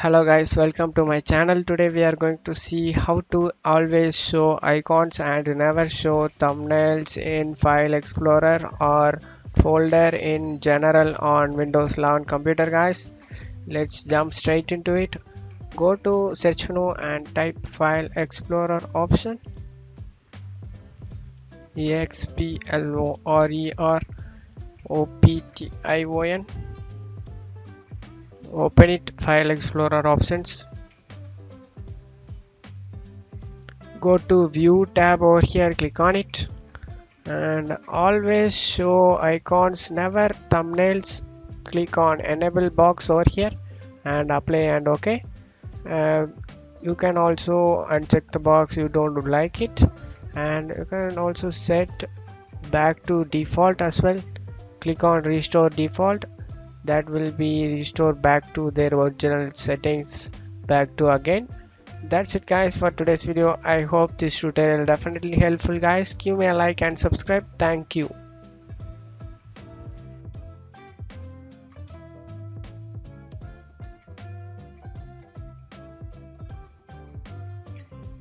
Hello guys, welcome to my channel. Today we are going to see how to always show icons and never show thumbnails in File Explorer or folder in general on Windows 11 computer guys. Let's jump straight into it. Go to search menu and type File Explorer option EXPLOREROPTION. Open it, File Explorer options. Go to view tab over here, click on it, and always show icons, never thumbnails. Click on enable box over here and apply and OK. uh, you can also uncheck the box you don't like it, and you can also set back to default as well. Click on restore default. That will be restored back to their original settings back to again. That's it guys for today's video. I hope this tutorial definitely helpful guys. Give me a like and subscribe. Thank you.